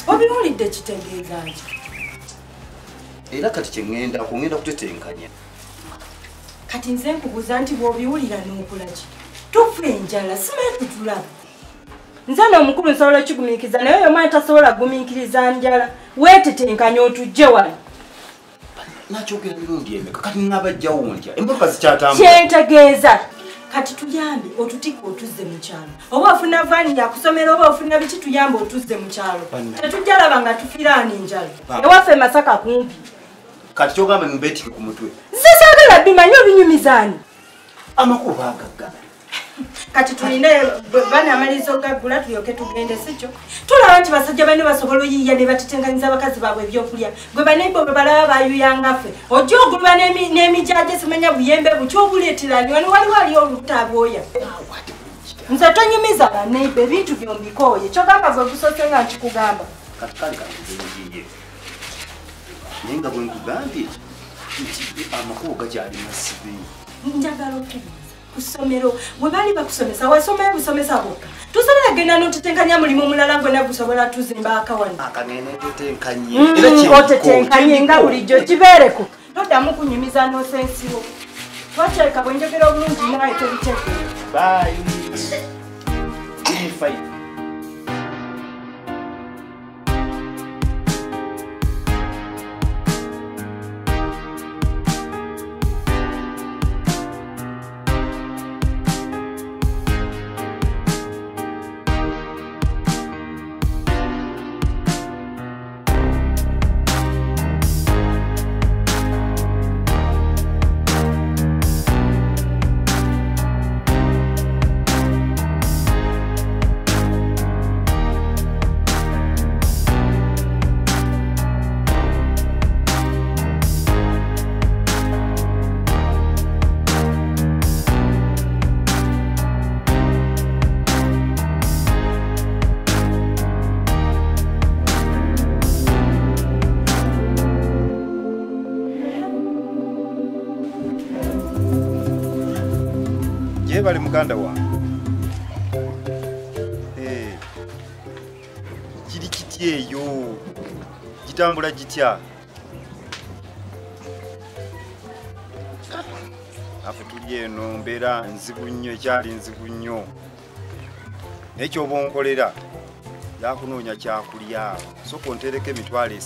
Obiwulidde kitegeeza ki? Era kati kyengenda kungenda kutetenkanya. Kati nze nkubuuza nti bw'obiwulira n'okola ki? Tufa enjala simanyi tutulaba. Nze n'omukulu nsobola okigumiikiriza naye oyo omwana tasobola kugumiikiriza njala. Weetetenkanya otujje wano. Nakyogera mirundi emeka kati ng'abajjawo ntya emmotoka zikyatambula. Kyentegeeza kati tuyambe otutike otuzze mu kyalo. Oba ofuna vaani yakusomera oba ofuna biki tuyambe otuzze mu kyalo. Tetujja laba nga tufiiraana enjala. Ewaffe Masaka kumpi. Kati kyogamba mbeetike ku mutwe. Nze saagala bimanyi obinyumizaani. Amakulu baagaggala. Kati tulinde banamaliza ogaggula tulyoke tugende sikyo. Tulaba nti basajja bane basobola oyiiya ne batetenganyiza abakazi baabwe ebyokulya. Gwe banaibo bwe balaba bayuyanga ffe. Ojja ogulwa n'emijaje simanya buyembe buki obuleeterani waliwo ali olutaaboya. Nze tonyumiza banaibo ebintu byombikooye. Kyogamba gwe gusoose nga nkikugamba. Kati kale kangiye. Naye nga bwe nkugambye nti amakulu gakyali masibe. Njagala okubuuza ku ssomero bwe baali bakusomesa wasomera busomesa bwokka tusobola genda n'otetenkanya mulimu omulala gwena gusobola tuzimba akawani akangene tetenkanye otetenkanye nga bulijjo kibeereko toddamu kunyumiza n'osensiwo twakyeka bwe njogera obulungi naye tobitegeera. Bali muganda wange kiri kiti eyo gitambula gitya afe tuli eno mbeera nzibu nnyo ekyali nzibu nnyo nekyo oba onkolera yakunoonya kyakulya soka ontereko emitwalo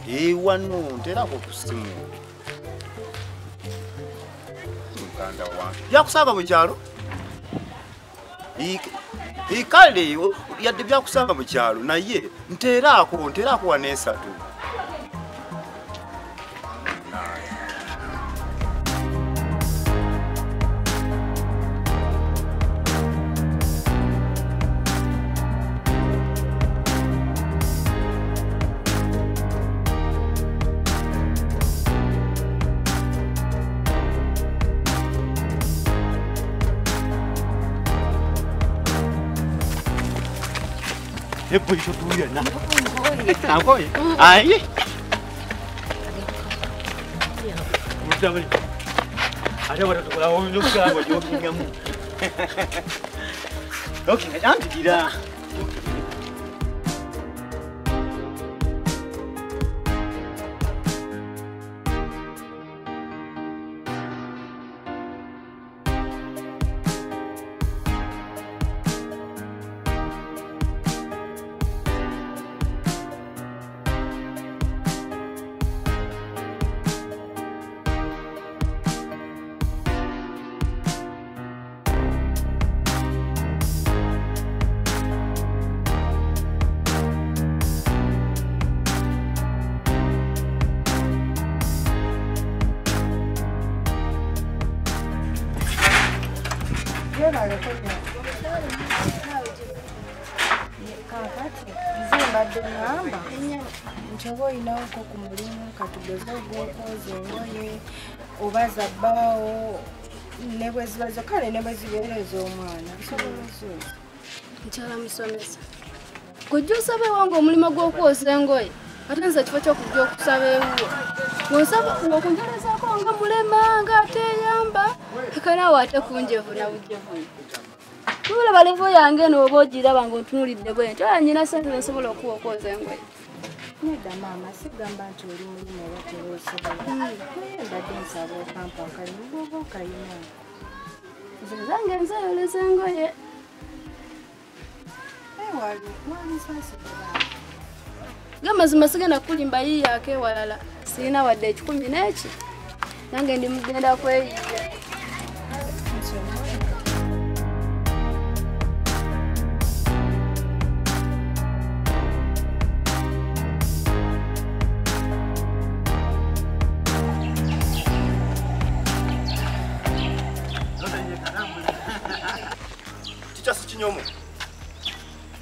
3 wano nterako ku ssimu byakusanga mu kyalo kale yadde byakusanga mu kyalo naye nteeraako wano 3. Poi io tu io no. Poi. Ai. Mudah ni. Ada orang tu kalau orang lupa apa jual pinjamu. Okey, nanti tidak. Nchogo inawako kumulimu katugoza ogwokoza engoye obaza bbaawo ne bwe zibazo kale ne bwe zibeereza omwana bisoboloza nkyala musomesa kujja osaba ewange omulimu gw'okwoza engoye ate nze kifo ky'okujja okusaba ewuwo ng'osaba okunjalezaako nga mulema nga ateyamba ekanaawo ate kunjevuna bujjevuna Tula balevo yange no bogira bango tunulidde bwe nti nyina sente nsobola okuwokoza engoye. Neda mama sigamba nti oli mulimo abatereesobola. Ndadde nsaba okampa akalimu bw'oba okayina. Zange nzayoleza engoye. Wali saasibula. Gamazima sigenda kulimba yiya akewalala. Sirina wadde 10 n'eki. Nange ndi mugenda kweyiya. Kinyomo.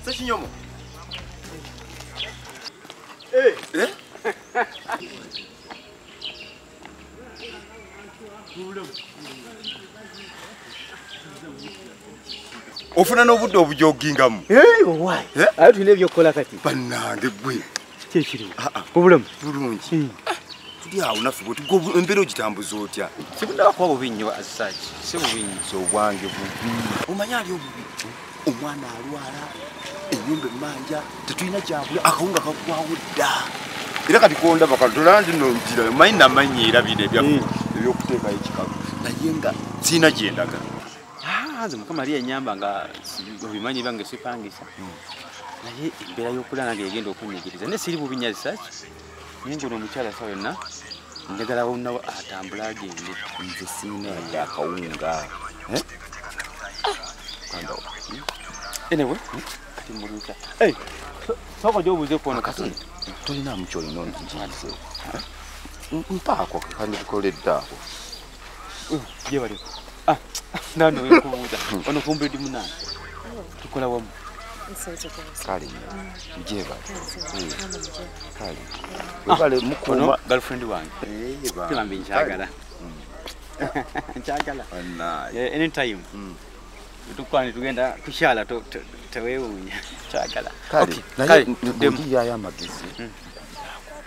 Se kinyomo. Ofuna n'obudde obujogingamu. Why? Ayo tulina ebyokukola kati. Bannange gwe. Kyekiri. Obulamu. Bulungi. Tuli awo naffe bwe tugo embeera ogitambuza otya. Sibunda kuba bubi nnyo asaki. Si bubi nnyo. So obwange bubi. Omanya ali obubi. Omwana alwala, ennyumba emmanja, tetulina kyabula, akawunga kakwawo dda. Era kati konda bakatola ndi nongira, manyi namanyi era bino ebyokuteekayo ekikalu. Naye nga sirina gye ndaga. Nze Mukama ali ennyamba nga obimanyi bange sipangisa. Naye embeera y'okulala nange egenda okunyigiriza. Ne siri bubi nyazi saki. Naye ngono omukyala sa yonna njagala wonna atambula agende. Nze sirina yadde akawunga. Anyway, kati mbuluka. Soko jobuze kuona kati. Tolina mukyoli no njise. Mpaako kandi kukoledde ako. Je bali. Nano wekubuza. Ono kumbe ndi munana. Tukola wamu. Kale. Je bali. Kale. Webale mukuma girlfriend wange. Kimambi njagala. Njagala. Anytime. Tukwani tugenda kushala tewewunya chagala. Kale ndi yaya magezi.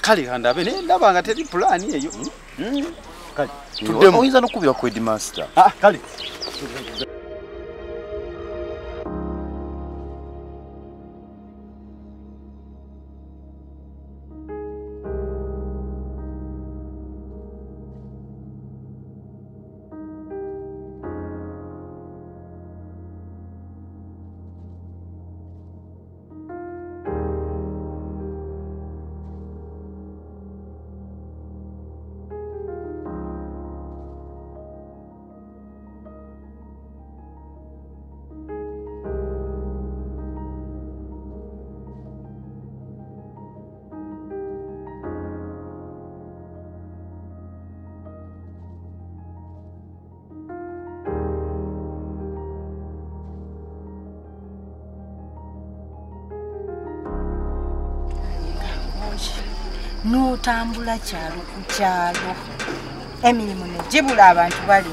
Kale kandabe ne ndabanga teri plan eyo. Kale tudde oyinza nokubira ku headmaster. Kale n'otambula kyalo ku kyalo emirimu ne gibula abantu bali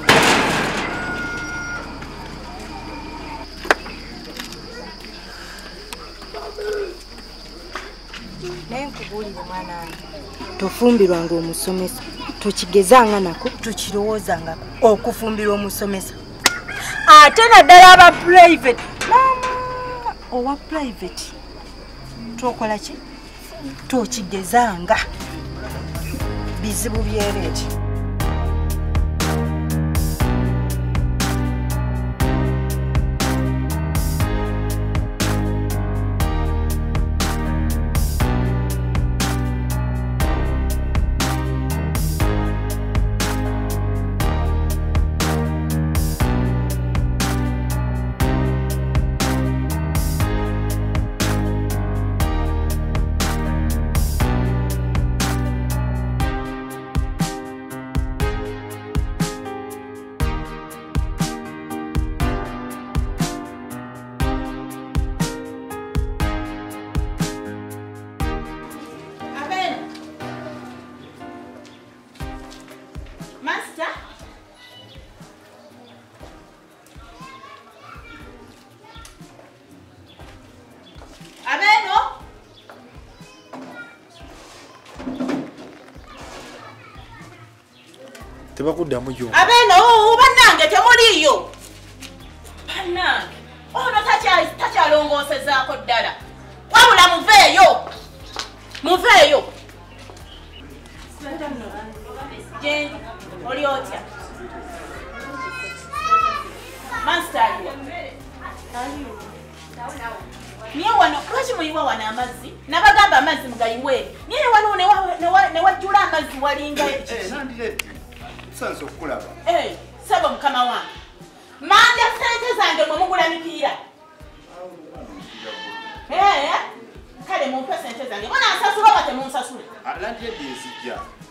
nenkubulira mwana wange tofumbirwanga omusomesa tokigezanga nako tokirowoozangako okufumbirwa omusomesa ate naddala aba private owa private tokola ki tokigezanga bizibu byereeti Tebakuddamu yo. Abeno bannange temuliyo. Bannange. takyalongosezaako ddala wabula muveeyo jendi oli otya mansitaliwa niye wano lwaki muyiwa wano amazzi nabagamba amazzi mugayiwe niye wano newajjula amazzi walinga saba mukama wange manja sente zange mwemugula mipiira kale mumpe sente zange bonansasula oba temunsasule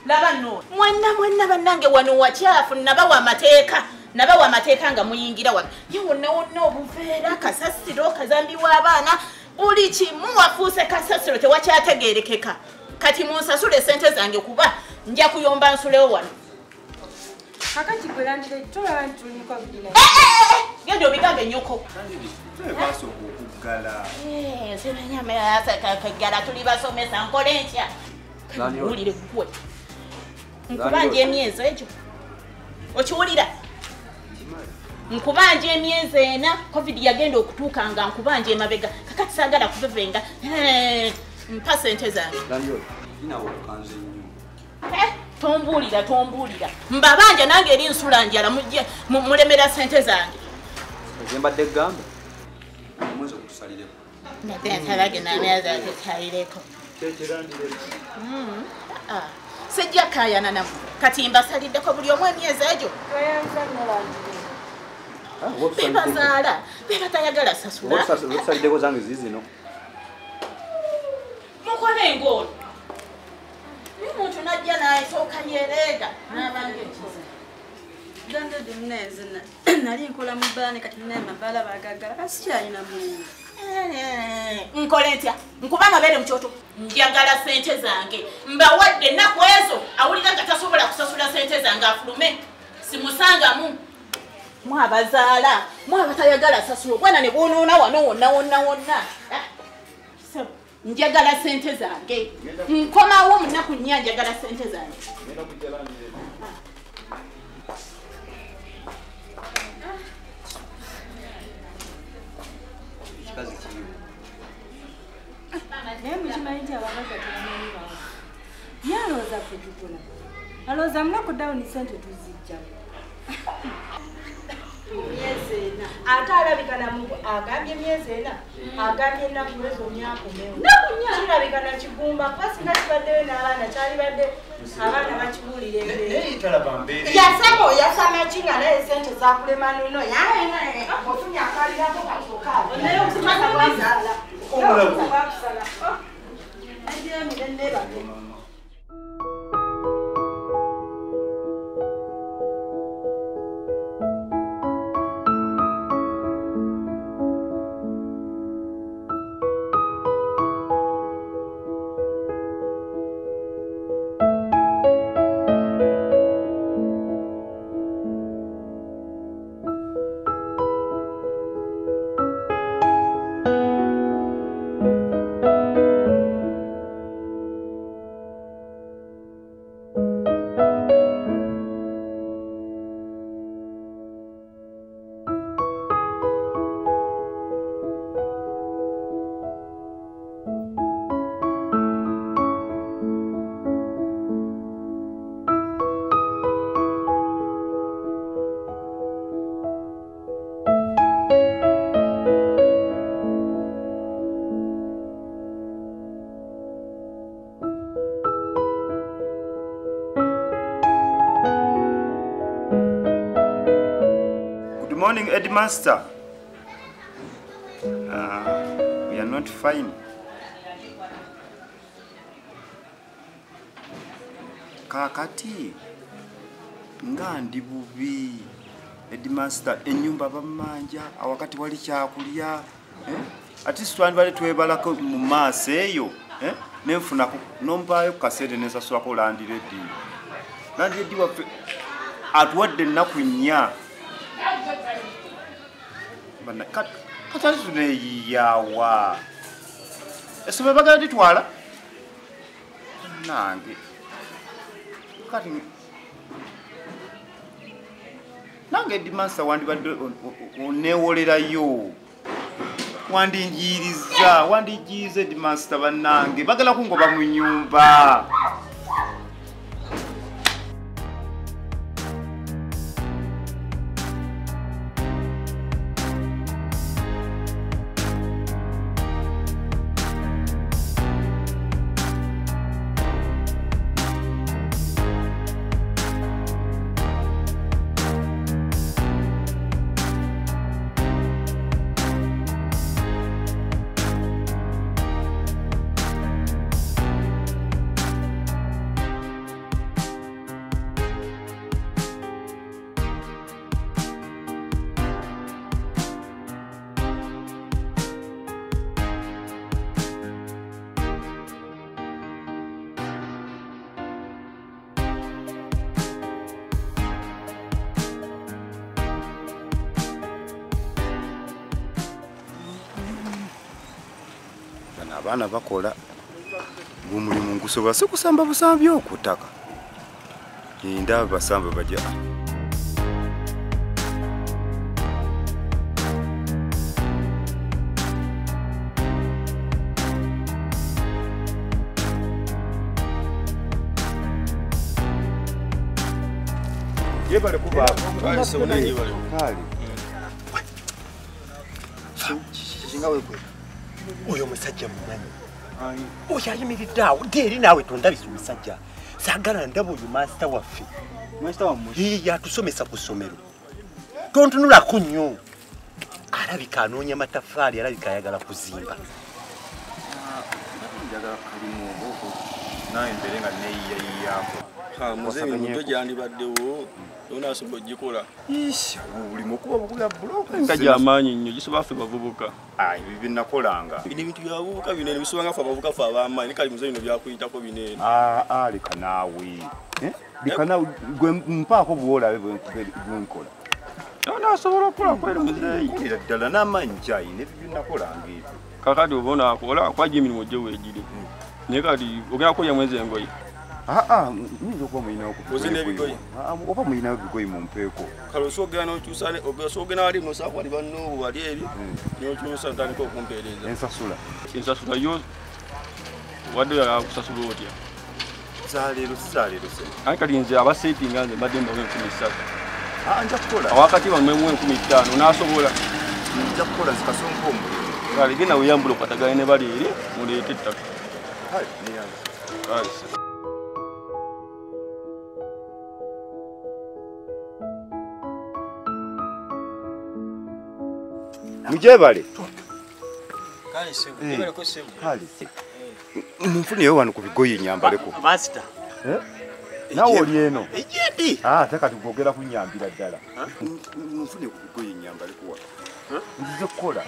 laba nno mwenna bannange wano wakyafu nabawa amateeka nga muyingira wano ye wonna obuveera kasasiro kazambi w'abaana buli kimu wafuuse kasasiro tewakyategeerekeka kati munsasule sente zange kuba nja kuyomba nsulewo wano kakati gwelandire tolaba nti tuli mu covid-19 genda obigambe nnyoko simenyamekagala tuli basomesa nkole ntya uwulire gwe nkubanja emyezi egyo okiwulira nkubanja emyezi ena covid yagenda okutuuka nga nkubanja emabega kakati saagala kuvevenga mpa sente zange tombuulira mbabanja nange eri nsula njala mulemera sente zange mbadde gamba omwezi okutusalireko natesalireko sijja kayana namu kati mbasaliddeko buli omu emyezi egyo bebazaala bebatayagala sasula otusaliddeko zange zizino mukole ngono omuntu najja nasooka yereega n'abanga ekiza Dande dimneze nali nkola mu bbaane kati nina amabala bagagala kasikyalina mulungi nkole ntya nkuba amabeere mu kyoto njagala sente zange mbawadde ennaku ezo awulira nga tasobola kusasula sente zange afulume simusangamu mwabazaala mwabatayagala sasula obwana ne bwonoona wano wonna njagala sente zange nkomawo mu nnaku nnya njagala sente zange naye mukimanyi nti abagagga tebamanyi bawe yalooza ffe tukola alooza munaku dawuni sente tuzijja myezi ena ate alabika namugu agambye emyezi ena agambye ennaku ezo nyakomewo kirabika nakigumba pasinga kibaddeyo n'abaana kyalibadde abaana bakibuulira embeera yasama kinga naye sente zakulema nuno ofunye akalirako kasokaali naye okusala bwazaala bakusala ajemire nebage Morning, Headmaster. We are not fine. Kakati nga ndi bubi Headmaster ennyumba bamanja awakati wali kyakulya ati swandi bali twebalako mu maaso eyo nenfuna nompaayo kasete nesaswako landiredi waffe atuwadde ennaku nnya katali tuneyiyawa essomero bagala litwala nange kati nange Headmaster wandibadde onewolerayo wandinjiriza headmaster bannange bagala kungoba mu nyumba. Abaana bakola omulimu ngusobola si kusamba busambi okutaka. Ndaba basamba bajja. Yebale kuba. Kale se unanye bale. Kale. Singawe kwe. Oyo musajja mumanyi. Oyo ayimiridde awo eri naawe tondabisa omusajja. Saagala ndaba oyo master waffe. Master wa mushi. Yatusomesa ku ssomero. Tontunulako nnyo. Alabika anoonya mataffaali, alabika ayagala kuzimba. Njagala kalimu obwoko. Nawe mbere nga neeyiyayiyaako. Muzeeyi muto gyandibaddewo. Onasobola ogikola. Buli mukuba bugula buloka. Nga gy'amaanyi nnyo gisobola ffe bavubuka. Ibi bye nakolanga. Bino ebintu byabubuka binene bisobanga ffe abavubuka ffe ab'amaanyi. Kali muzeeyi bino byakuyitako binene. Leka naawe. Leka naawe gwe mpaako buwolabe bwe nkola. Nasobola okukola kweri muzeeyi. Nkolera ddala n'amaanyi kyayina ebyo bye nakolanga ebyo. Kakati oba onaakola kwajja emirimu gye weegiri. Naye kati ogenda kukolya mwezi engoye. Nyiza okuba muyina okubigoyi. Oba muyina ebigoyi mu mpeeko. Kale osogera n'okyusa osogera wali nosaaku wali bannoobu wali eri n'okyusa ntandika okumpeereza. Ensasula yo wadde oyagala kusasula otya? Saleero se. Aye kati nze abaseetinga nze mbadde mbawo 13. Nja kukola. Awakati bamwemu 15 n'asobola. Nja kukola zikasonka omulimu. Kale genda weyambula okwatagana ne bali eri muleete ettaka. Mujebale. Kale sebu. Mujebale ko sebu. Kale. Mufune yo wano ku bigoyi nyambaleko. Master. Nawo oli eno. Ejendi. Taka tugogera ku nyambira ddala. Mufune ku bigoyi nyambaleko wa. Nzize kola.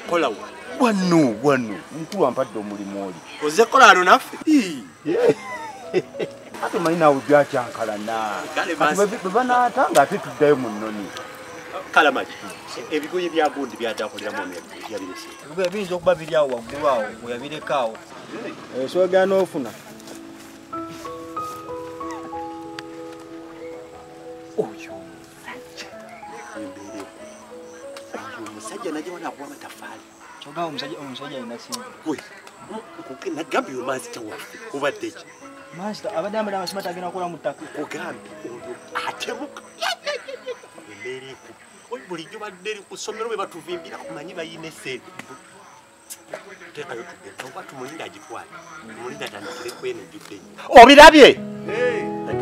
Kola wa. Wano. Mukulu ampadde omulimu oli. Oze kola ano naffe? Ate manyi nawe byakyankalana. Kale banaatanga ate tuddayo mu nnoni. Kala maji. Ebigoye bya gundi byadakolera mu yabirese. Ebigoye binzo okuba biri awo waggulu awo oyabireka awo. Soogana ofuna. Oyo musajja najja wana kuwa matafali. Choga omusajja ina singa. Na gambi yo master waffe obadde ki? Master abadamba abasimata agenda kola mutaka. Ogambi oyo atemuka. Emberiku. Bulijjo badde ku ssomero bwe batuvimbira kumanyi bayine sente. Tekayo tugenda oba tumulinda agitwale. Tumulinda tandikire kwene jjudde. Obirabye?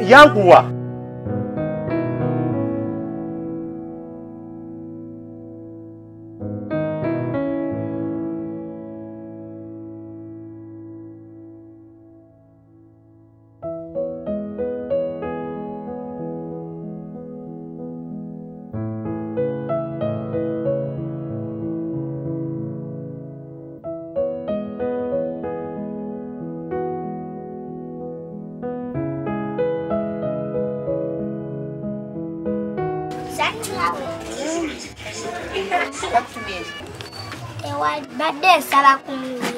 Yanguwa. Badde sala kumuli.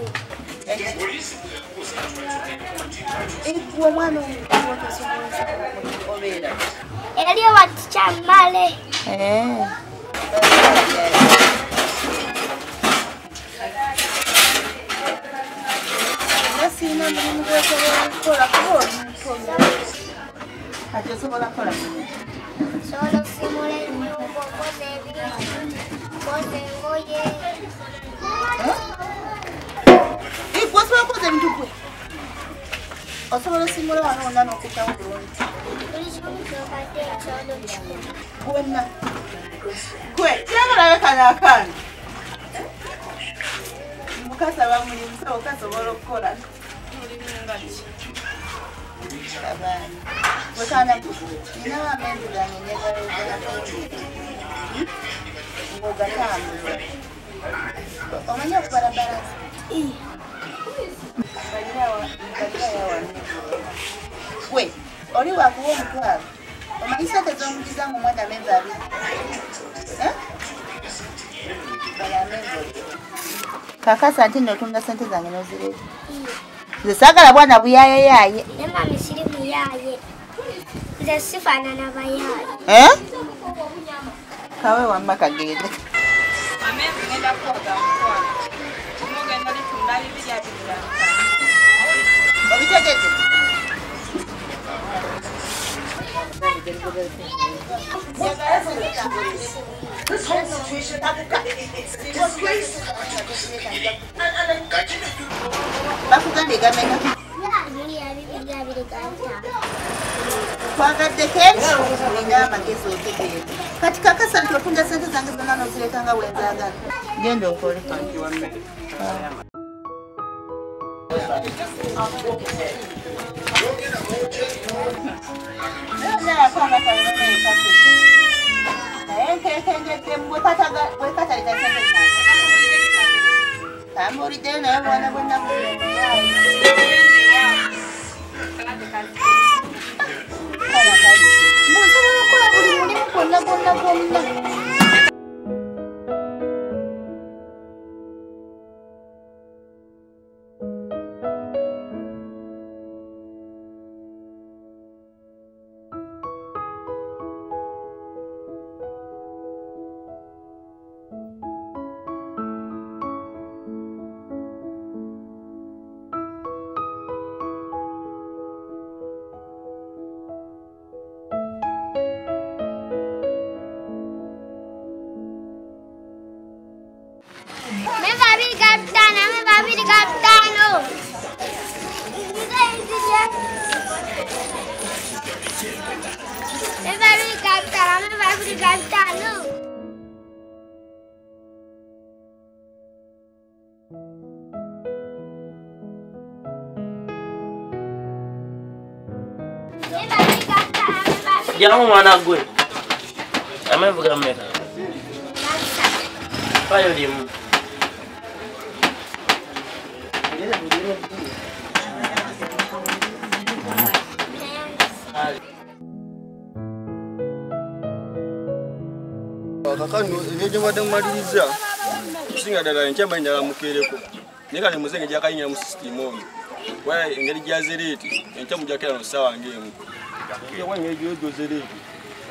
Ikuwa mwana obera. Eliyo waticha male. sina mulimu gwosobola kukola kuba ati osobola kukola Solo simula enyumba okoze ebintu okoze engoye gwosobola kukoza ebintu gwe osobola osimula wano wonna n'okutawo bulungi buli kimu kyobadde ekyodo kikulu gwonna gwe kyagalabe kano akaana mukazi aba mulimu sawo kasobola okukola abaana wekana nina amendu gange ngogatambuza omanye okubalabala gwe oli wakuwa omutwalo omanyi sente zomugiza nga omwana amenvu abiri kakasa nti notunda sente zange nozireeta nze saagala bwana buyayayaye ne mami siri muyaye nze sifaanana bayaye kawe wamma kagende amenvu ngenda kwoga mutwalo omugenda litunda 2 obitegete bakugambye gameka kwagadde kenshi olina amagezi otegeere kati kakasa nti otunda sente zange zonna nozireeta nga bwenzagala genda okole naye nkekengeddemu bwekatalika sente zange tambuliddeyo naye bwana bwonna musobola okukola buli mulimu gwonna gwonna gwonna Jamu mwana gwe. Amevuga mmeka. Payo limu. Kakano ejo wadde mmaliriza kusinga ddala enkyamba njala mukeereko naye kale muzenge gyakayingira mu sisitimu oyo kuba engeri gya zereeti enkya mujakera no ssaawa ng'emu wangeri gyojo zereeti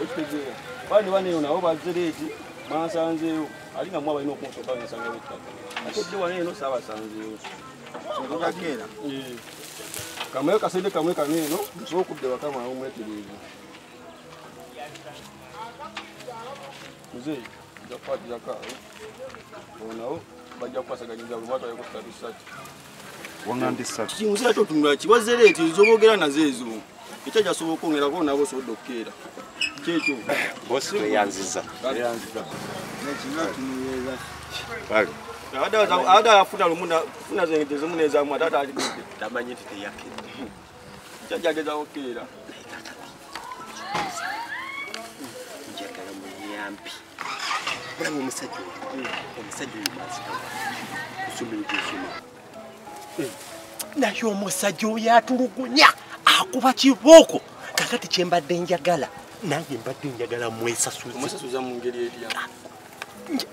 okitegeera bandi baneyo nabo bazereeti bansanzeewo ali nga mu abalina okunsooka nensanga wettaka ate dde wane eno saabasanzeewo kakeera kamwe kasede kamwe kaneeno nsobola okudde wakama omwetereevu Mzee, japati yakao. Onao bajja kwasaganyiriza lwatu ayo kusta research. Wangandi satu. Kimuzira to tumula kiwazereeti zobogera nazeezo. Ekyo kyasobola okwongerako nabo sodokkera. Kyekyo. Bosi yanziza. Yanziza. Nekina tumuyeeza. Bali. Ada afuna lumuna funa zengeze muneza mu atata ali bide. Tamanyi teyake. Kyajageza okera. Yampi. Bwana omusajja omusajja kusomero gyesoma. Naye omusajja oyo atulugunya akuba kibooko kakati kyembadde njagala nange mbadde njagala mwesasuza mu ngeri eriya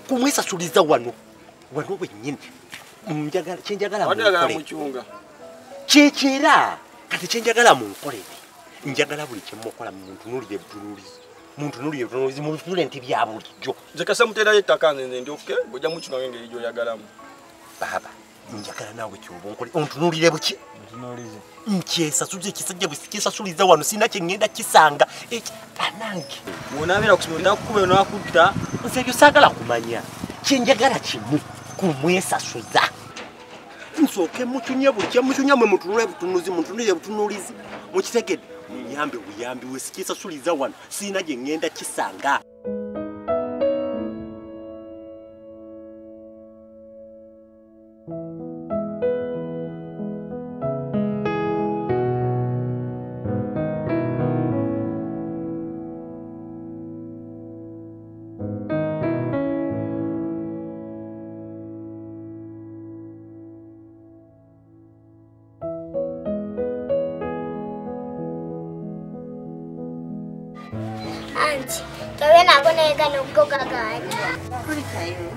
kumwesasuliza wano wennyini kyenjagala mukyunga kyekyera kati kyenjagala munkolere njagala buli kyemukola muntunulire butunulizi muntu nti bya bulijjo nze kasa muteerayo ettaka nze ndyoke bw'ojja mukinga ng'engeri gy'oyagalamu baba njagala naawe kyoba onkole ontunuulire buki nkyesasuza ekisajja bwe sikisasuliza wano sina kye ŋŋenda kisanga anange bw'onabeera kukuba onakutta nze ebyo saagala kumanya kyenjagala kimu kumwesasuza nsooke mutunye buli kyemutunya mwe mutunule butunuzi mutunule butunulizi mukitegedde muyambe buyambi we sikisasuliza wano sina gye ŋŋenda kisanga Anti, towe nabona ega nokugoga gani. Kulikayo.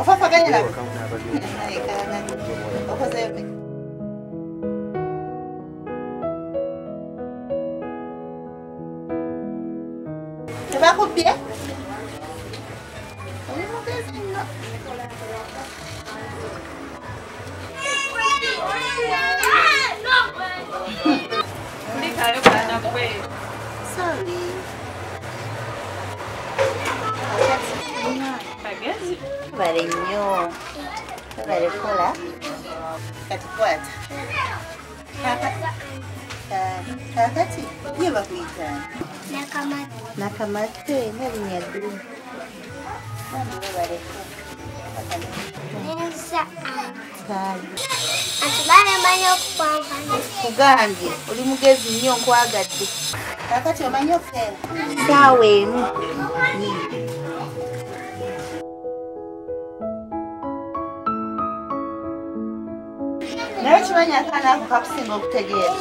Ofafa gani nabo? Ofaze. Tebakubye? Oli mugezi nnyo. Kulikayo bwana gwe. Sorry. Bagezi. Bale nnyo. Bale kola. Kati kwata. Kakati, ye bakuyita. Nakamate. Nakamate, nalinya ddulu. Bale Neza. kali. Anti bale manyo okupampa. Kugambye, oli mugezi nnyo nkwagadde. Kakati omanyi okufeera? Ssaawa emu. Naye kimanyi akaana ako kakusinga okutegeera.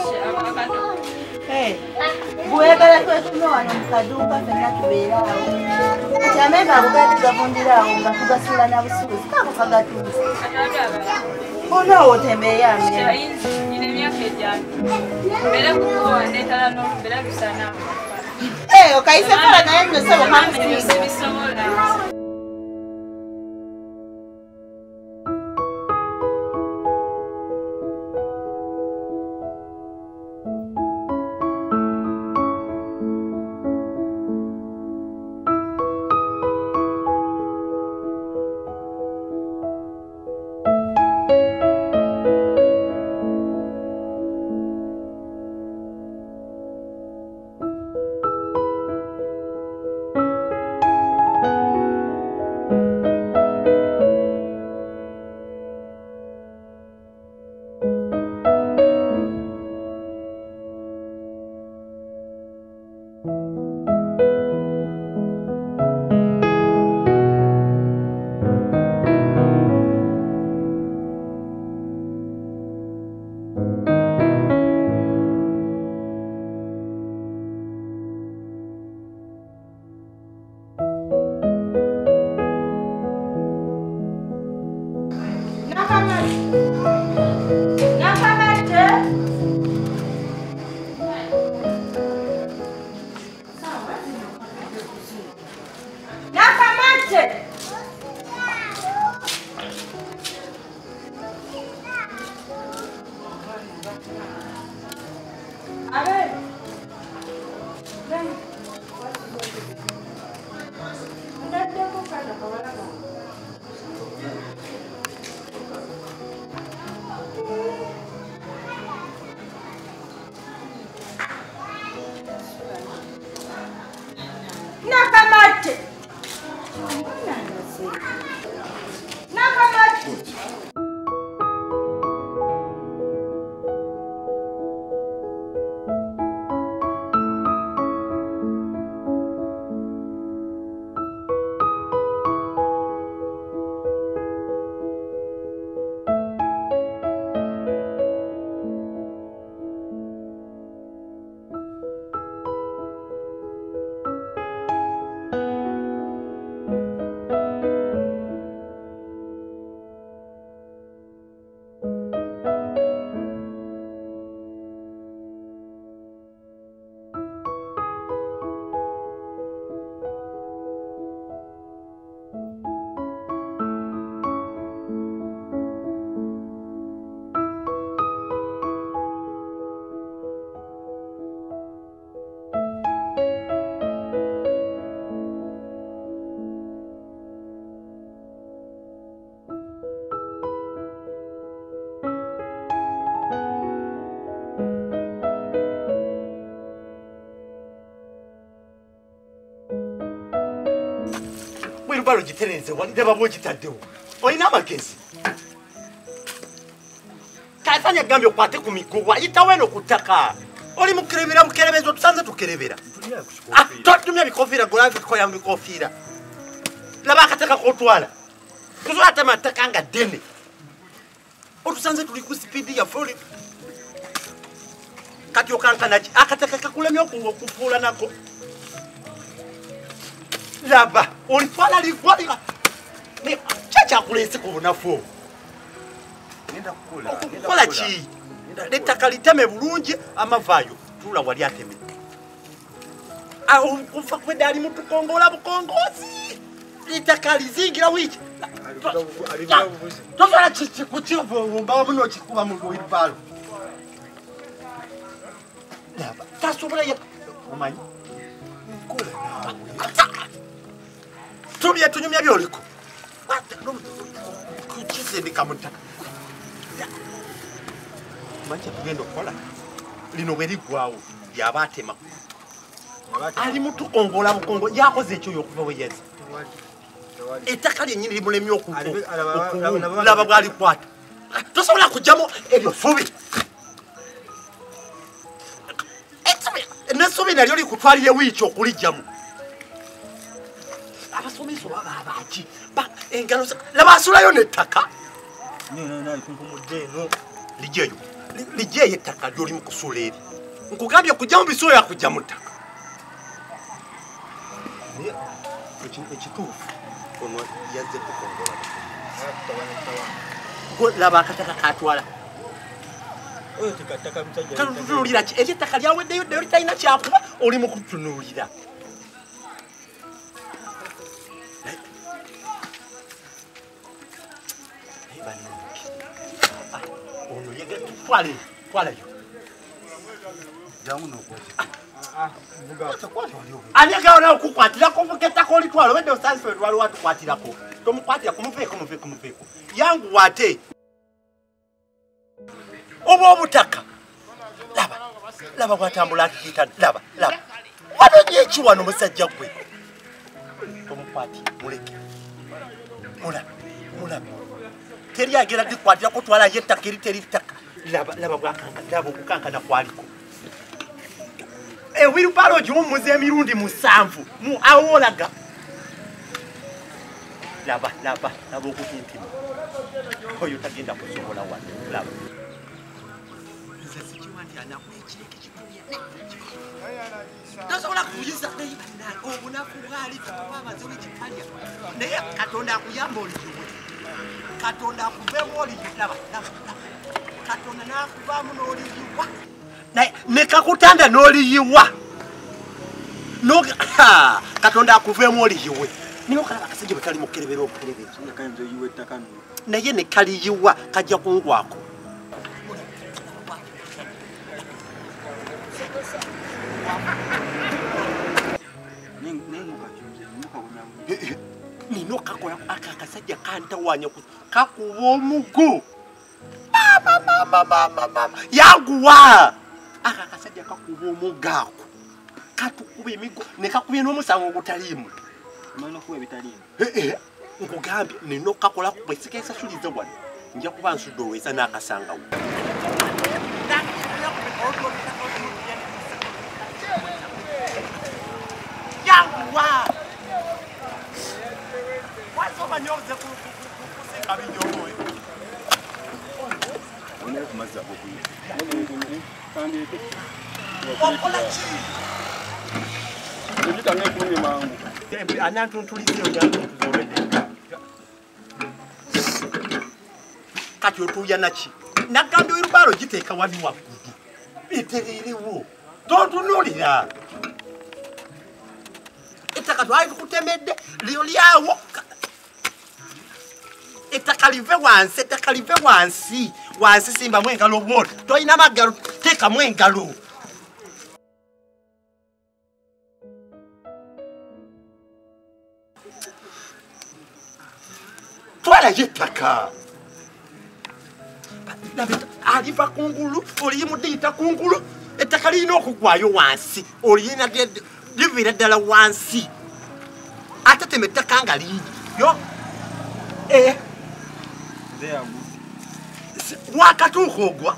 Bwegala twetume wano mu kaduuka fenna tubeera awo. Kati amemba abugadde gavundira awo nga tugasuula na busuuzi kaako kagatuusa. Onaawo otembeeyo amira. Ine emyaka ejana. Mbere kukuwa netala n'olubeera bisana. Okayise kola naye nno sebo kamusinga. Sibisobola. Nakamate. Nakamate. wilbaro gitereze wali deba bo kitaddewo oyina amagezi kafanya gambyo kwate ku miguwa itaweno kutaka oli mukerebera mukerebezo tusanze tukerebera totumya bikofira golavi ko ya bikofira laba kataka kotwala tuzo atama takanga dene otusanze tuli ku speed ya 40 kati okankanaji akataka kakulemya okufula nako laba olitwala ligwalira ne chacha kulese kubonafu nenda kukola chi letaka liteme bulungi amavayo tula wali ateme aho kufa kwedali mutu kongola bukongozi litaka lizingira wiki tofala chichi kuchivo mbawo muno chikuba mungu wilbaro laba tasobula ya omanyi kola nawe tubiye tunyumya byoliko kuchize ndikamutaka manje kugendo kola lino beri gwawo yabatema ali mutu kongola bukongo yakoze ekyo yokuva weyeza etaka lyenyini limulemi okulaba bwali kwata tosobola kujjamo ebyo subi nesubi nalyo likutwalire wiiki okulijjamu abasomesa baba abaki engalo labasulayo nettaka lijeyo lijeyo ettaka lyoli mukusula eri nkugambye kujjamu bisoya kujja mu ttaka ekituufu ono yazze kukongola laba akataka katwala katutunuulira ki ekyettaka lyaweddeyo ddeyo litalina kyakuba oli mu kutunuulira ono twalayo anyagawo nawe okukwatirako muketako olitwala obedde osansi wetwali watukwatirako tomukwatira kumuveeko yangu wate oba obutaka laba bwatambula akiyita laba wanonya eki wano musajja gwe tomukwati muleke mulabe teri agera dikwatirako twalayo ettaka eri teritaka laba bwakankana okukankana kwaliko wilbaro giwummuza emirundi 7 mu awolaga laba okutintima oyo tagenda kusobola wadde laba nze sikiwa nti anakwekireke kikuya tosobola kuyiza obunafu bwali tukuba abazibu kikalya naye katonda akuyamba oliyiwe katonda akuvemu oliyiwe laba katonda nakuvaamu n'oliyiwa nekakutanda n'oliyiwa katonda akuvemu oliyiwe niyo kalaba akasajja bwe kali mukerebera obukerebera naye nekaliyiwa kajja kungwako nino kakola akakasajja kantawanya kakuba omugo yanguwa akakasajja kakuba omugaako katukuba emigo nekakubye n'omusango ogutaliimu nkugambye nino kakola bwesika esasulize wano nja kuba nsudde oweesa n'akasangawo yanguwa wasomanyoze kusinga binyomoyo okola ki kati otuuya naki nagambye wilbaro giteeka wali waggulu etereriwo tontunuulira ettaka twali tukutemedde lyo lyawo ettaka live wansi simbamu engalo bwolo tolina maggalo teekamu engalo twalayo ettaka aliva kungulu oliyimudde yita kungulu ettaka lirina okugwayo wansi oliyina liviira ddala wansi ate tema ettaka nga lingi Yo. Wakatuuka ogwa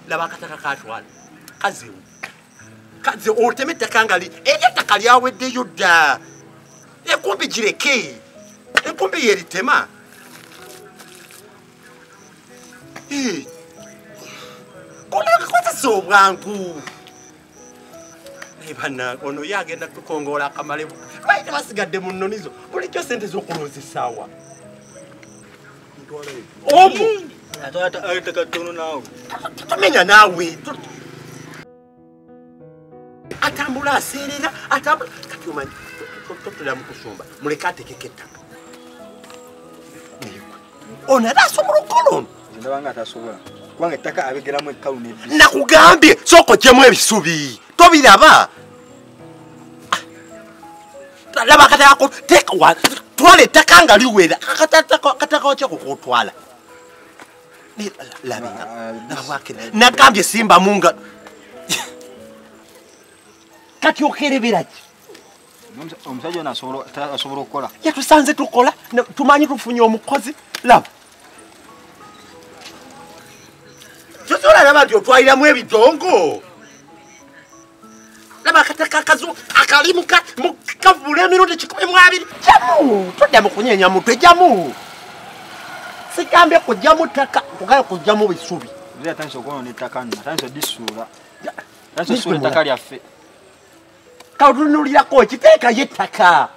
laba akataka katwala kazibu kaze oteme ettaka nga ettaka lyaweddeyo dda enkumbi gireke enkumbi yeritema kolekakozesa obwangu bana ono yagenda tukongoola akamale lwaite basigadde mu nnonizo bulijjo sente z'okulozesaawa omu katono naawe tumenya naawe atambula aseerera atambula kati omanyi totulira mu kusumba muleke atekeko ettaka ono ate asobola okukola ono ndabanga atasobola kubanga ettaka abegeramu ekkalu n'ebbisi nakugambye sooka ogyemu ebisubi tobiraba laba akatakako twala ettaka nga liwera akataka wakyako kotwala nagambye simbamu nga kati okereberaki omusajja ono asobola okukola yatusanze tukola tumanyi tufunye omukozi laba tosolalaba nti otwaliramu ebidongo laba akataka akazo akali mukavula emirundi 12 jamu todda mu kunyeenya mutwe jamu sigambye kujjamu ttaka kugaye kujjamu bisubi nze atandise okwonoona ettaka nno atandise oddisuula atandise osuula ettaka lyaffe kawutunulirako ekiteekayo ettaka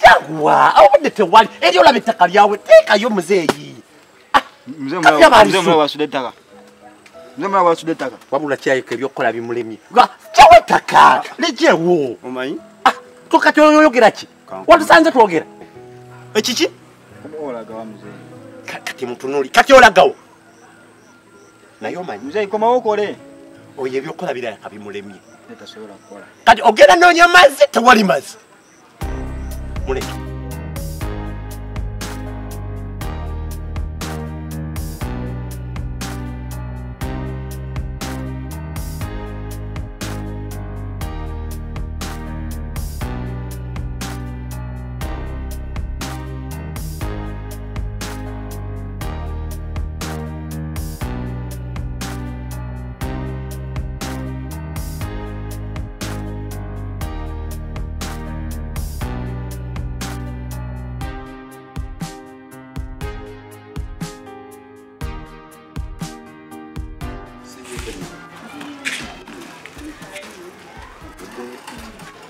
janguwa obudde tewali eri olaba ettaka lyawe teekayo muzeeyi mzee mulawa wasudde ettaka mzee mulawa wasudde ettaka wabula kyayeka ebyokukola bimulemye kyawe ettaka lijewo omanyi tukati oyogera ki watusanze twogera ekiki olagawa mzee kati mutunuli kati olagawo naye omanyi mzee komawo okole oyo ebyokukola birayaka bimulemye tasobola kukola kati ogenda noonya mazzi tewali mazzi muleke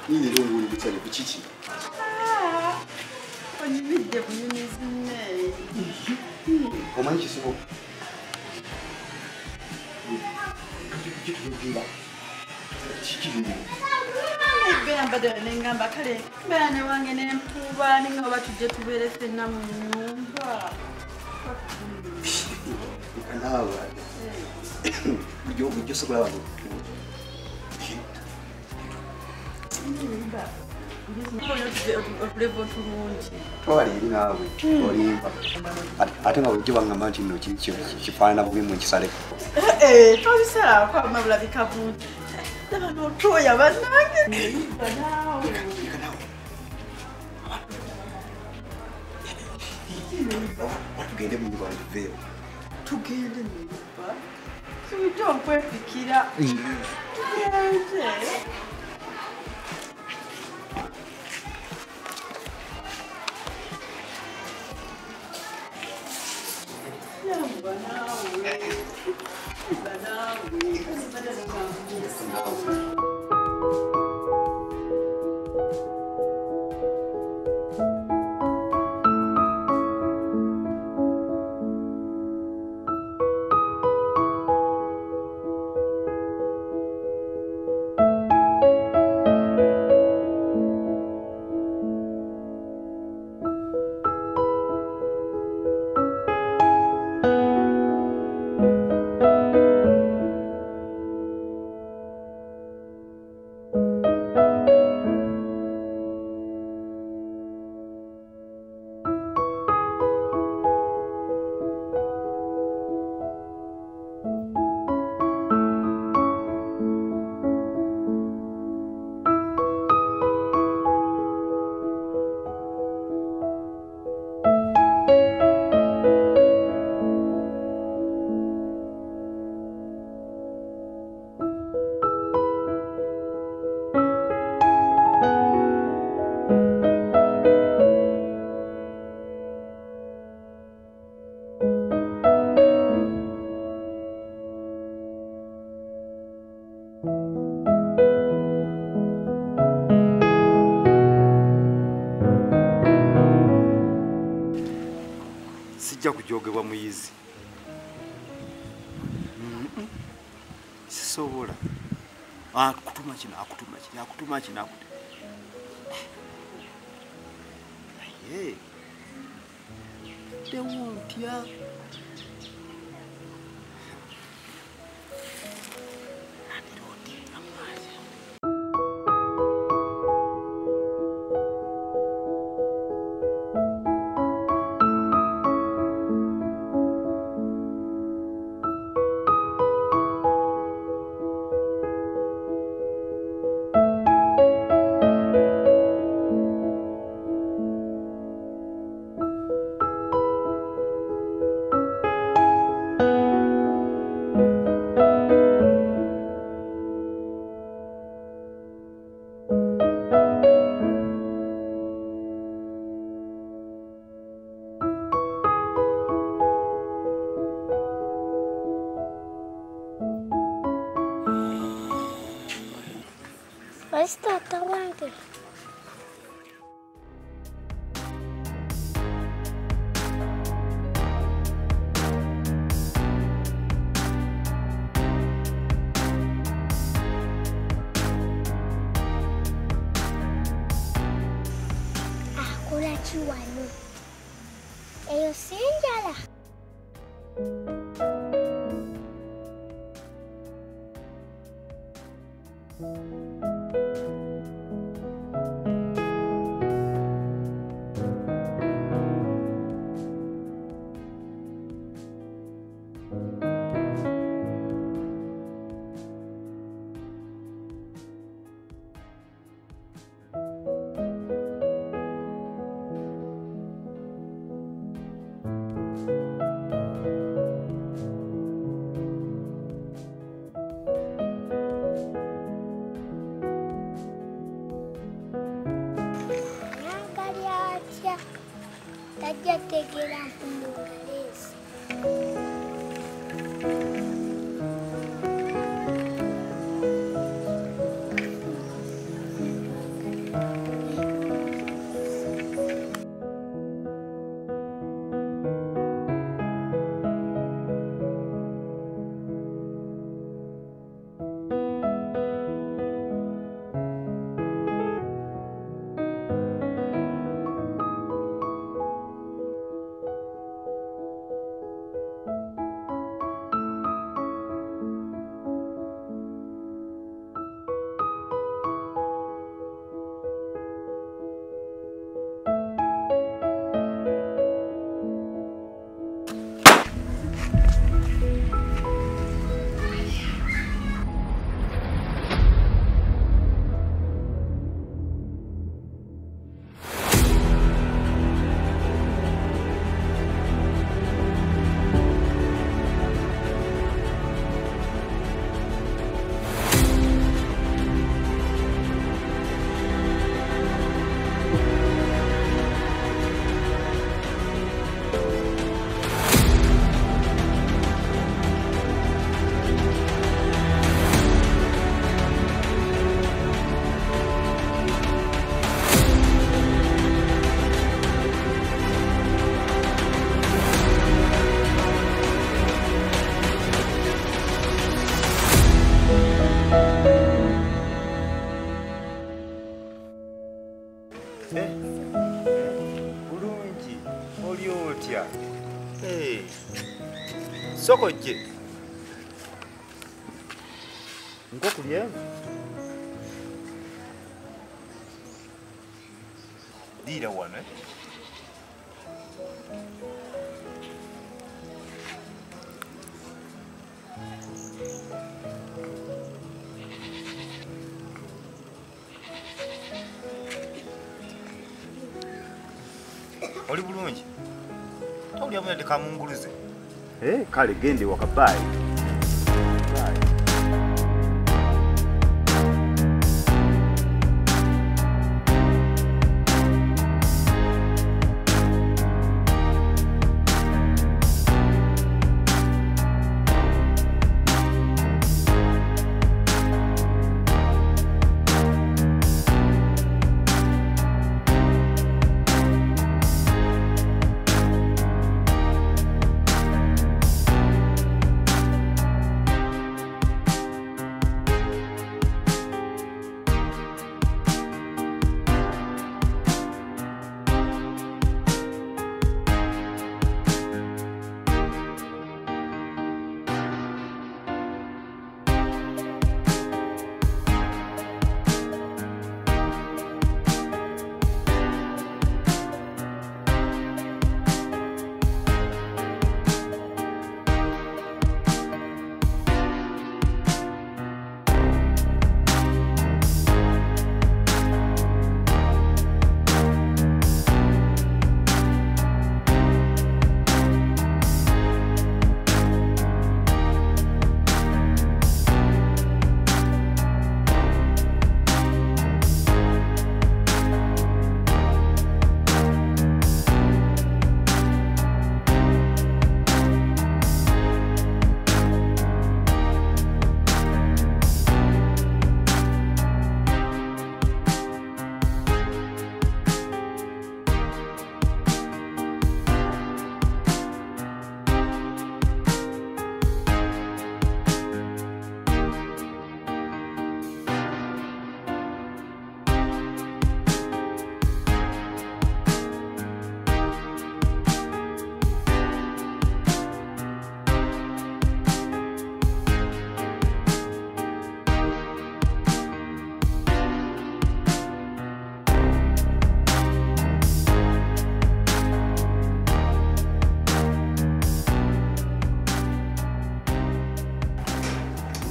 Nini leo nguli bitale kuchichi? Onibidde bunyumizi nne. Omanyi kisibo? Beera mbadde nengamba kale beera ne wange nempuuba ninga oba tujje tubeere ffenna mu nnyumba. Kanawa. Bujjo sobola wano. Twali eri naawe olimba ate nga bujjo bangamba nti nno kifaanana bubi mu kisaleko tobisalaako amabulabika bungi laba n'otwoya bannange tugende mu nyumba ntuveewo tugende mu nyumba tujja okwefikira tugende sijja kujogebwa muyizi. Sisobola. Akutuma kino. Aye. Tewuntya. Basta, tawagin. Akula chiwano. Eyo sinjala. Tajja tegera mpungalezi. Bulungi oli otya? Sokojje nkokulya dira wano oli bulungi tawulyamu yadde kamunguluze kale gende wakabayi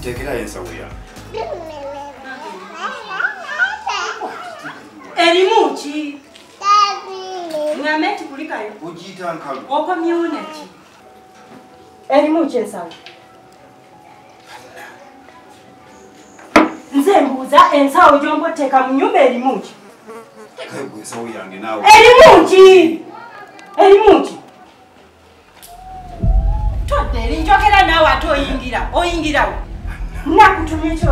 Tekera ensawo ya. Erimuchi. Ngameti kulikayo. Ujita nkalu. Oko myuneki. Erimuchi ensawo. Nze mbuuza ensawo gy'omboteeka mu nnyumba erimuchi. Kaibu ensawo yange naawe. Erimuchi. Todde njogera naawe ate oyingirawo. Nakutumye ekyo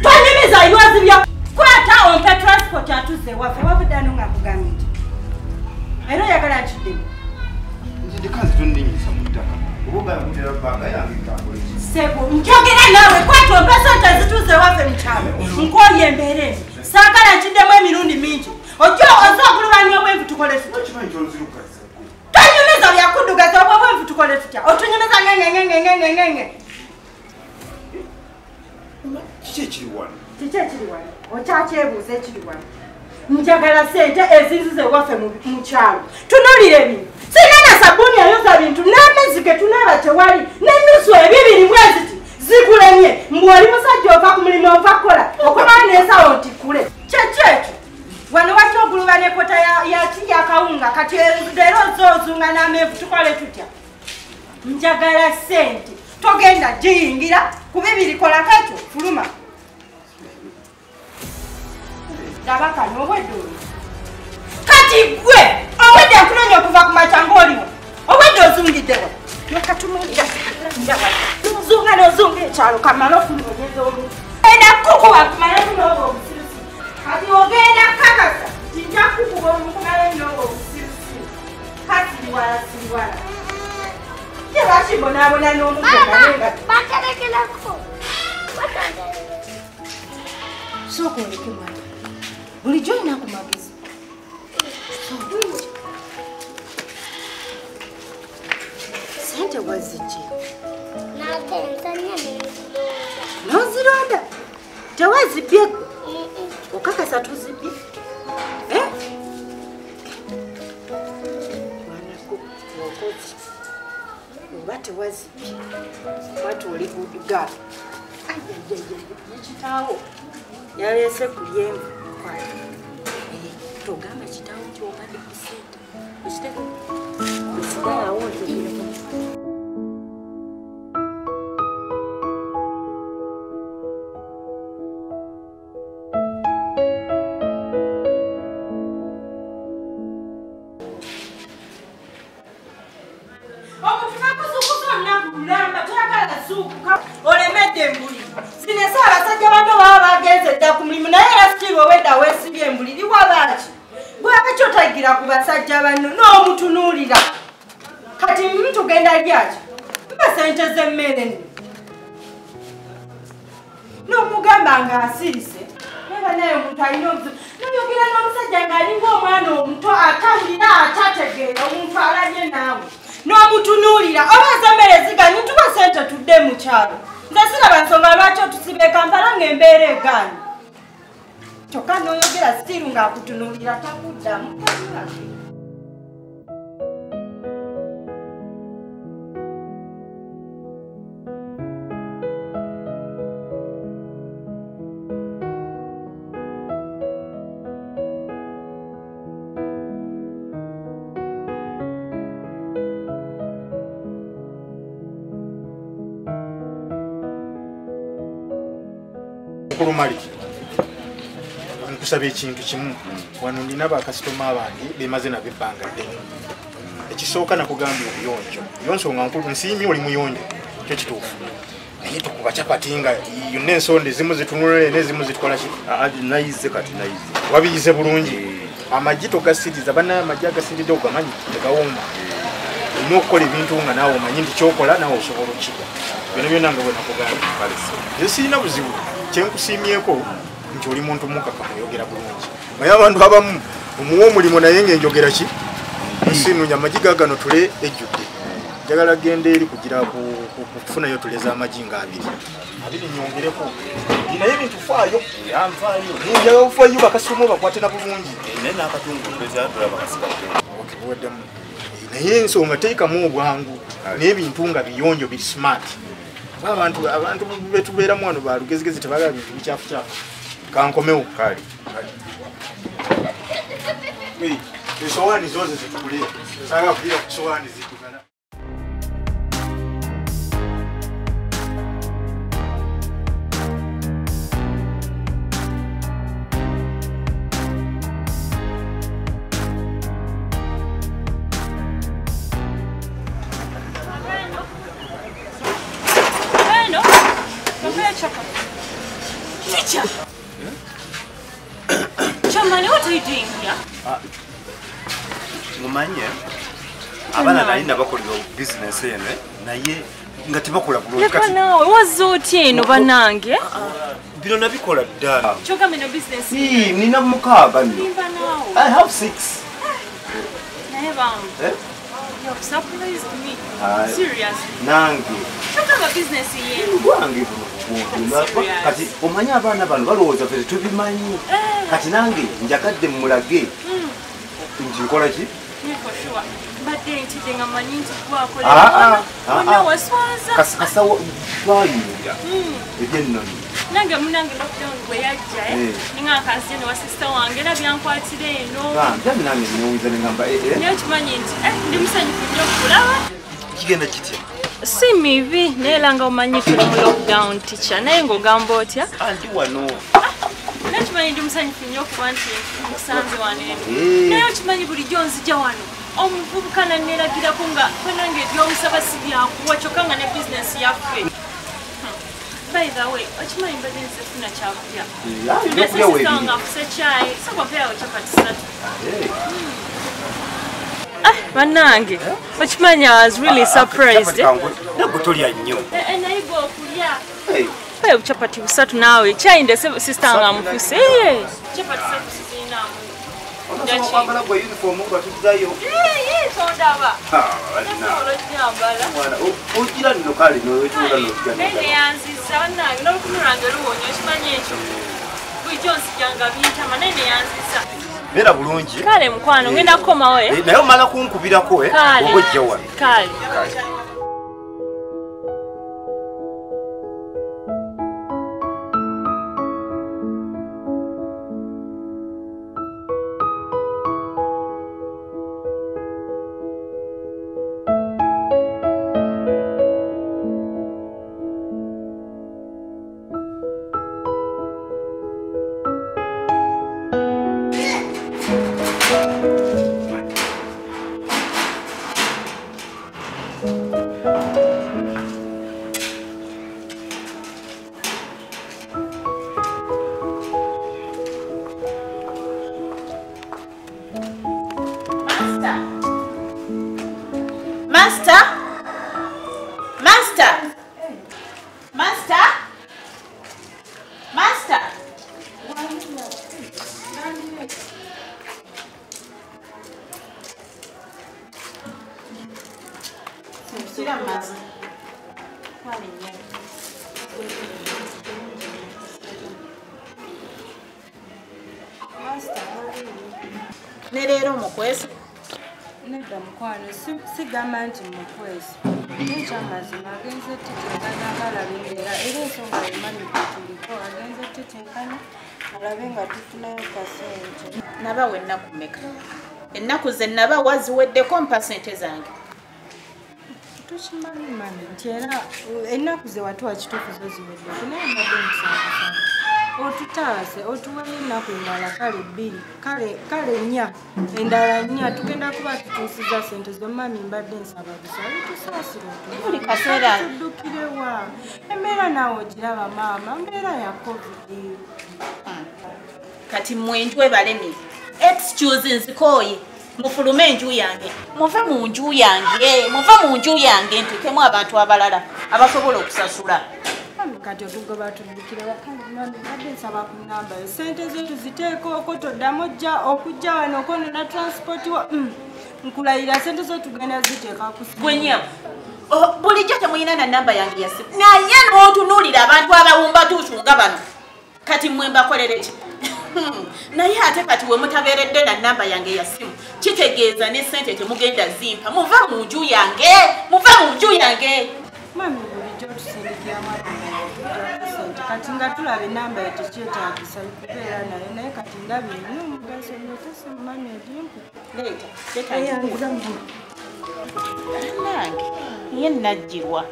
tonyumiza ibibazo bya kwata ompe transport atuze waffe wabuddano nga nkugambye nti era oyagala nkiddemu Nzide kazi tondinyisa mu ttaka. Oba ngutera bbanga yange nkakole ki? Sebo njogera naawe kwata ompe sente zituze waffe mu kyalo nkooye embeera eno saagala nkiddemu emirundi mingi ojja okulubanya obwenvu tukole tutya tonyumiza byakuddugaza obwenvu tukole tutya otunyumiza ngenge Kiki ekiri wano? Okyakyebuuza ekiri wano. Njagala sente ezinzize waffe mu kyalo. Tunuulire ebintu. Sirina na sabbuuni ayoza bintu n'amazzi ge tunaaba tewali n'ennusu ebibiri mweziti zikulemye mbu oli musajja ova ku mulimu ova kukola okumala n'ensawo nti kule. Kyekyo ekyo. Wano waki oguluba n'ekota ya kawunga kati leero ozunga n'amenvu tukole tutya. Njagala sente. Togenda giyingira ku bibiri kola kakyo fuluma. Dabaka n'obwedde oli. Kati gwe obwedde nkunoonya okuva ku macanga oliwo. Obwedde ozungiddewa. Leka tumuulira njagala. Nzunga n'ozunga ekyalo kamala ofuna ogenda omu. Enda kukuba kumala n'oba obusirusi. Kati ogenda kakasa nti nja kukuba omukumala n'oba obusirusi. Siriwala. Ye bakibonaabona n'omugga baterekerako. Sooka oleke mwana. Bulijjo olina ku magezi. Sente wazijje. N'ozironda? Tewazibbye gwe? Okakasa tuzibbye? Mwanako okozi. Oba tewazibbye. Kwata oli guduga. Nekitaawo yaleese ku lyenvu. Togamba kitaawo kyobadde ku sente. Ekitego osigalawo ntegereko. Olemedde embuli. Sinesa abasajja bano baba bagenze dda ku mulimu naye era sitiri owedda weesibye embuli liwabaki. Gwe abakyo tayigira ku basajja bano n'omutunuulira. Kati tugenda lyaki? Mba sente z'emmere nno. N'omugamba ng'asirise. Neba naye omuntu alina obuzibu. N'oyogera n'omusajja ng'alinga omwana omuto atambulira atategeera omuntu alabye naawe. N'omutunuulira oba ez'emmere ziganye tuba sente tudde mu kyalo. Nze siraba nsonga lwaki otusiba e Kampala ng'embeera egaanye. Kyokka n'oyogera sitiiru ng'akutunuulira takuddamu. Maliki nkusaba ekintu kimu wano nina bakasitoma abange bemaze nabo ebbanga ddene ekisooka nakugambye obuyonjo yonsonga nkulu nsiimye oli muyonjo kyo kituufu naye tukuba capati nga yonna ensonda ezimu zitunula n'ezimu zitukola ki nayize kati nayize wabiyize bulungi amagi togasiriza bana amagi agasiridde ogamanyi tegawomba olina okukola ebintu nga naawe omanyi nti kyokola naawe osobola okkiga byona byonna nga bwe nakugambye sirina buzibu kyenkusiimyeko nti oli muntu mukaka muyogera bulungi naye abantu abamu omuwa omulimu naye ng'enjogera ki nsinunya amagi gagano tule ejjudde njagala genda eri kugira kufunayo tule z'amagi nga abiri nyongereko naye ebintu faayo njagala kufaayo bakasimu bakwate na bulungi naye ensonga teekamu obwangu n'ebintu nga biyonjo biri smart abantu betubeeramu wano balugezigezi tebagala bintu bikyafu kankomewo kali esowaani zoze zitukule saga kugira ku sowaani zitukana Teacher! Chamani, what are you doing here? Mumanye abana nalina bakolera business ene naye nga tebakola bulungi kati nawe wazoti eno banange bino nabikola ddala choka mino business si nina mukaaga nno I have 6 naye bam you have surprised me seriously nange choka ma business yenu wange kati omanya abaana bano balowooza ffe tubimanyi kati nange njagadde mulage nkola ki kasa twayinja ebyennoni nange munange lockdown bwe yajja ninga akazi ne wa sister wange era byankwatira eno njani nange newiza nengamba naye kimanyi nti ndi musanyufu nnyo okulaba kigenda kitya si mibi naye era nga omanyi tuli mu lockdown teacher naye ng'ogamba otya ndi wano naye kimanyi ndi musanyufu nnyo okuba nti musanze wano eno naye okimanyi bulijjo nzija wano omuvubuka nanneeragirako nga kwenange ebyomusaba si byakuwa kyokka nga ne bizinesi yaffe by the way okimanyi mbadde nzefuna kyakulya nesisita nga afuse kyayi sakwapeyawo kyakatisatu bannange okimanyi I was really surprised nagwe tolya nnyo naye gwe okulya chapati busatu naawe kyayi ndese sisita nga amufuse chapati satu sizinaamu kwambala gwe uniform batuzayo tondaba ogira nno kale nowetula nene yanziza bannange n'olukumu lwange luwonya okimanyi ekyo bulijjo nsijanga bintama nene yanziza beera bulungi kale mukwano ngenda kukomawo naye omala kunkubirako oba ojja wano kale Nerero mukwezi nedda mukwano sigamba nti mukwezi nekyamazima agenze titenkanya ngalabe embeera era ensonga emanyi kwetuliko agenze titenkanya alabe nga tufunayo kasente nabawe ennaku mmeka ennaku ze naba waziweddeko mpa sente zange tukimanyi mani nti era ennaku ze watuwa kituufu zo ziweddeko naye mbadde nkusangusanga otutaase otuwayo ennaku endala kale 2 kale 4 endala 4 tugenda kuba tutuusiza sente zomami mbadde nsaba busabe tusaasire buli kaseera tuddukirewa embeera naawe ogiraba maama mbeera ya covid kati mwenju ebalemi excuse nzikooye mufulume enju yange muve mu nju yange ntekemu abantu abalala abasobola okusasula kati otugoba tuddukire wakambadde nsaba ku namba yo sente zetu ziteekoko toddamu okujja wano okonona transport wa nkulayira sente zo tugenda ziteeka bwenya bulijjo temuyina na namba yange yasimu naye n'otunuulira abantu abawumba tuutu nga bano kati mmwe mbakolere ki naye ate kati we mutabeeredde na namba yange yasimu kitegeeza ne sente temugenda zimpa muve mu nju yange mami bulijjo gyotusindikiramu sente kati nga tulaba enamba yetekyetagisa kubeera nayo naye kati ndaba erina omugaso nyotesemumanya edimpu leeta nange ye najjirwa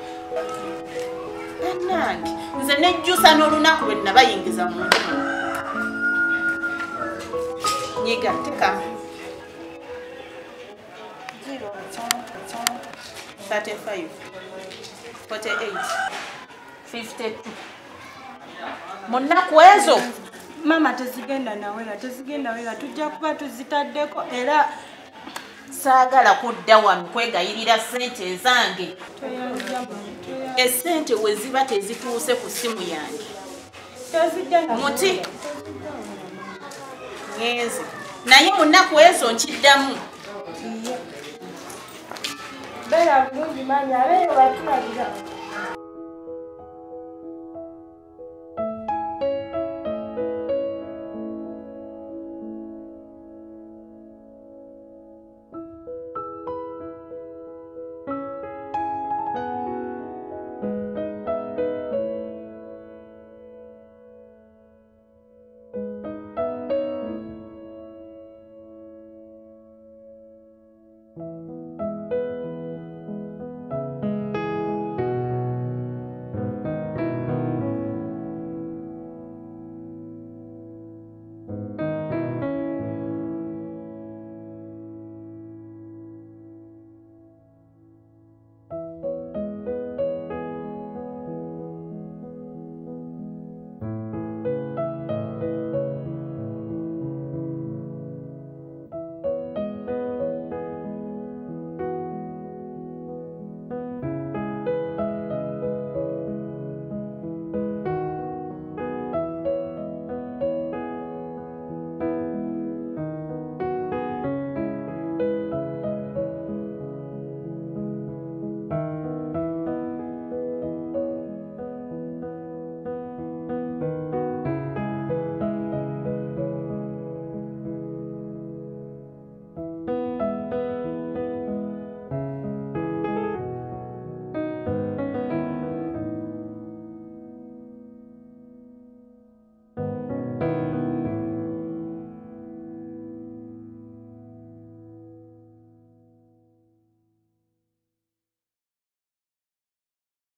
nange nze nejjusa n'olunaku lwe nabayingiza mu nju nyiga tekamu 35 48 52 mu nnaku ezo mama tezigenda nawera tujja kuba tuzitaddeko era saagala kudda wano kwegayirira sente ezange esente we ziba tezituuse ku simu yange muti ngenze naye mu nnaku ezo nkiddamu beera bulungi manya abeeyo batulabira